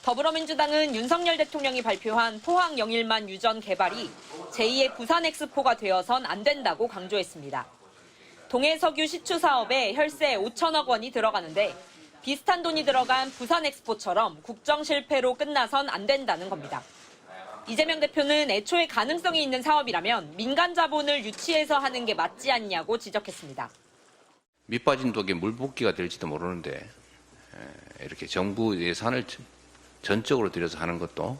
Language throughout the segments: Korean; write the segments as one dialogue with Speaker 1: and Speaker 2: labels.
Speaker 1: 더불어민주당은 윤석열 대통령이 발표한 포항 영일만 유전 개발이 제2의 부산 엑스포가 되어선 안 된다고 강조했습니다. 동해석유 시추 사업에 혈세 5천억 원이 들어가는데 비슷한 돈이 들어간 부산 엑스포처럼 국정 실패로 끝나선 안 된다는 겁니다. 이재명 대표는 애초에 가능성이 있는 사업이라면 민간 자본을 유치해서 하는 게 맞지 않냐고 지적했습니다.
Speaker 2: 밑빠진 독에 물붓기가 될지도 모르는데 이렇게 정부 예산을 전적으로 들여서 하는 것도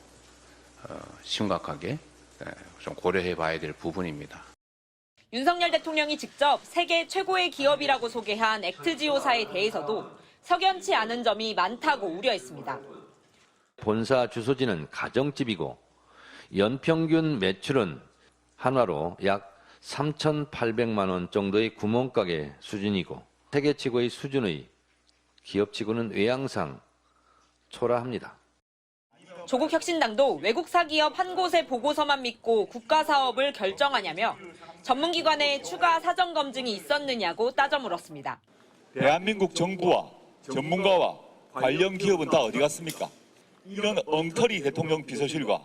Speaker 2: 심각하게 좀 고려해 봐야 될 부분입니다.
Speaker 1: 윤석열 대통령이 직접 세계 최고의 기업이라고 소개한 액트지오사에 대해서도 석연치 않은 점이 많다고 우려했습니다.
Speaker 3: 본사 주소지는 가정집이고 연평균 매출은 한화로 약 3,800만 원 정도의 구멍가게 수준이고 세계 최고의 수준의 기업치고는 외양상 초라합니다.
Speaker 1: 조국 혁신당도 외국 사기업 한 곳의 보고서만 믿고 국가 사업을 결정하냐며 전문기관의 추가 사전 검증이 있었느냐고 따져 물었습니다.
Speaker 4: 대한민국 정부와 전문가와 관련 기업은 다 어디 갔습니까? 이런 엉터리 대통령 비서실과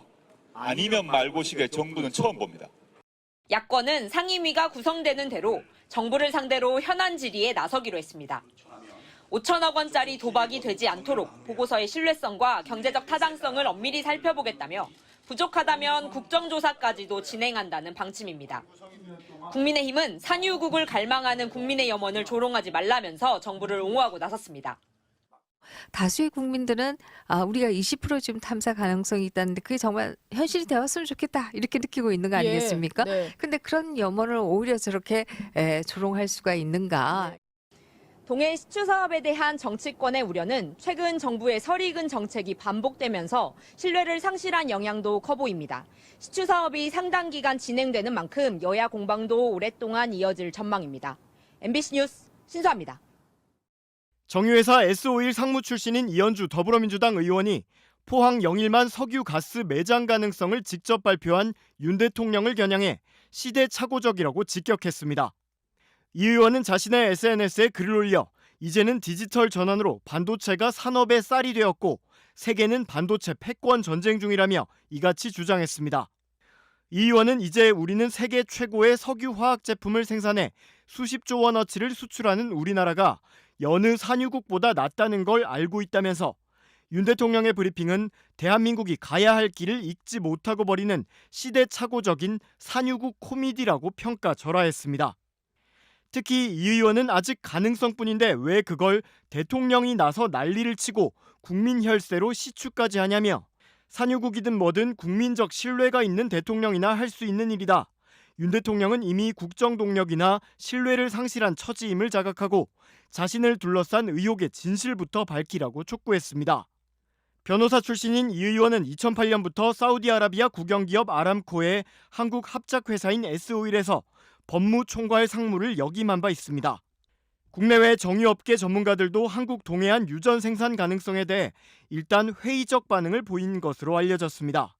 Speaker 4: 아니면 말고식의 정부는 처음 봅니다.
Speaker 1: 야권은 상임위가 구성되는 대로 정부를 상대로 현안 질의에 나서기로 했습니다. 5천억 원짜리 도박이 되지 않도록 보고서의 신뢰성과 경제적 타당성을 엄밀히 살펴보겠다며 부족하다면 국정조사까지도 진행한다는 방침입니다. 국민의힘은 산유국을 갈망하는 국민의 염원을 조롱하지 말라면서 정부를 옹호하고 나섰습니다.
Speaker 5: 다수의 국민들은 우리가 20% 탐사 가능성이 있다는데 그게 정말 현실이 되었으면 좋겠다 이렇게 느끼고 있는 거 아니겠습니까? 근데 그런 염원을 오히려 저렇게 조롱할 수가 있는가?
Speaker 1: 동해 시추 사업에 대한 정치권의 우려는 최근 정부의 설익은 정책이 반복되면서 신뢰를 상실한 영향도 커 보입니다. 시추 사업이 상당 기간 진행되는 만큼 여야 공방도 오랫동안 이어질 전망입니다. MBC 뉴스 신수아입니다.
Speaker 6: 정유회사 S-오일 상무 출신인 이현주 더불어민주당 의원이 포항 영일만 석유 가스 매장 가능성을 직접 발표한 윤 대통령을 겨냥해 시대착오적이라고 직격했습니다. 이 의원은 자신의 SNS에 글을 올려 이제는 디지털 전환으로 반도체가 산업의 쌀이 되었고 세계는 반도체 패권 전쟁 중이라며 이같이 주장했습니다. 이 의원은 이제 우리는 세계 최고의 석유 화학 제품을 생산해 수십조 원어치를 수출하는 우리나라가 여느 산유국보다 낫다는 걸 알고 있다면서 윤 대통령의 브리핑은 대한민국이 가야 할 길을 잊지 못하고 버리는 시대착오적인 산유국 코미디라고 평가절하했습니다. 특히 이 의원은 아직 가능성뿐인데 왜 그걸 대통령이 나서 난리를 치고 국민 혈세로 시추까지 하냐며 산유국이든 뭐든 국민적 신뢰가 있는 대통령이나 할 수 있는 일이다. 윤 대통령은 이미 국정 동력이나 신뢰를 상실한 처지임을 자각하고 자신을 둘러싼 의혹의 진실부터 밝히라고 촉구했습니다. 변호사 출신인 이 의원은 2008년부터 사우디아라비아 국영기업 아람코의 한국 합작회사인 S-오일에서 법무총괄 상무를 역임한 바 있습니다. 국내외 정유업계 전문가들도 한국 동해안 유전 생산 가능성에 대해 일단 회의적 반응을 보인 것으로 알려졌습니다.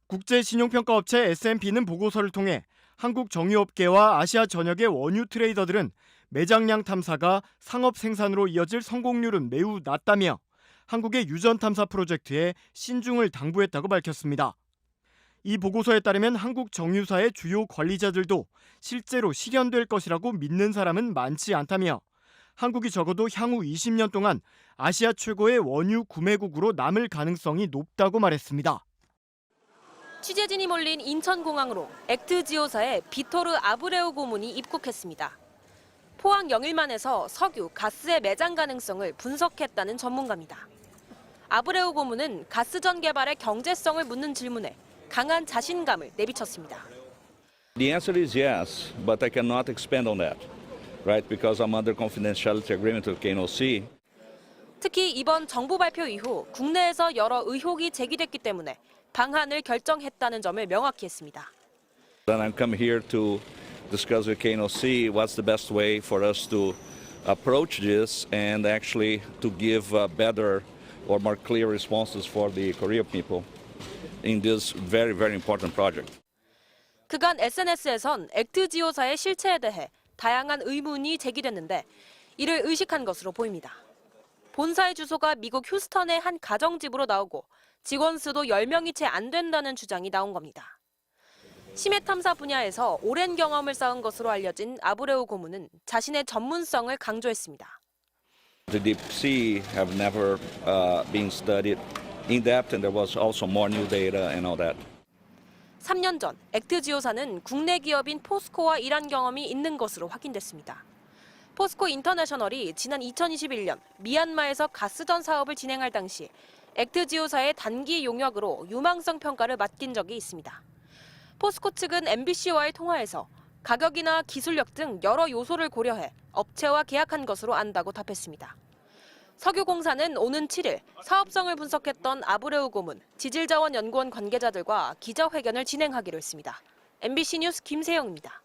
Speaker 6: 국제신용평가업체 S&P는 보고서를 통해 한국 정유업계와 아시아 전역의 원유 트레이더들은 매장량 탐사가 상업 생산으로 이어질 성공률은 매우 낮다며 한국의 유전 탐사 프로젝트에 신중을 당부했다고 밝혔습니다. 이 보고서에 따르면 한국 정유사의 주요 관리자들도 실제로 실현될 것이라고 믿는 사람은 많지 않다며 한국이 적어도 향후 20년 동안 아시아 최고의 원유 구매국으로 남을 가능성이 높다고 말했습니다.
Speaker 7: 취재진이 몰린 인천공항으로 액트지오사의 비토르 아브레우 고문이 입국했습니다. 포항 영일만에서 석유, 가스의 매장 가능성을 분석했다는 전문가입니다. 아브레우 고문은 가스전 개발의 경제성을 묻는 질문에 강한 자신감을 내비쳤습니다.
Speaker 8: The answer is yes, but I cannot expand on that, right? Because I'm under confidentiality agreement with KNOC.
Speaker 7: 특히 이번 정부 발표 이후 국내에서 여러 의혹이 제기됐기 때문에 방한을 결정했다는 점을 명확히 했습니다.
Speaker 8: Then I come here to discuss with KNOC what's the best way for us to approach this and actually to give better or more clear responses for the Korean people in this very, very important project.
Speaker 7: 그간 SNS에선 액트지오사의 실체에 대해 다양한 의문이 제기됐는데 이를 의식한 것으로 보입니다. 본사의 주소가 미국 휴스턴의 한 가정집으로 나오고 직원 수도 10명이 채 안 된다는 주장이 나온 겁니다. 심해 탐사 분야에서 오랜 경험을 쌓은 것으로 알려진 아브레우 고문은 자신의 전문성을 강조했습니다.
Speaker 8: The deep sea have never been studied in depth, and there was also more new data and all that.
Speaker 7: 3년 전 액트지오사는 국내 기업인 포스코와 일한 경험이 있는 것으로 확인됐습니다. 포스코 인터내셔널이 지난 2021년 미얀마에서 가스전 사업을 진행할 당시 액트지오사의 단기 용역으로 유망성 평가를 맡긴 적이 있습니다. 포스코 측은 MBC와의 통화에서 가격이나 기술력 등 여러 요소를 고려해 업체와 계약한 것으로 안다고 답했습니다. 석유공사는 오는 7일 사업성을 분석했던 아브레우 고문, 지질자원연구원 관계자들과 기자회견을 진행하기로 했습니다. MBC 뉴스 김세영입니다.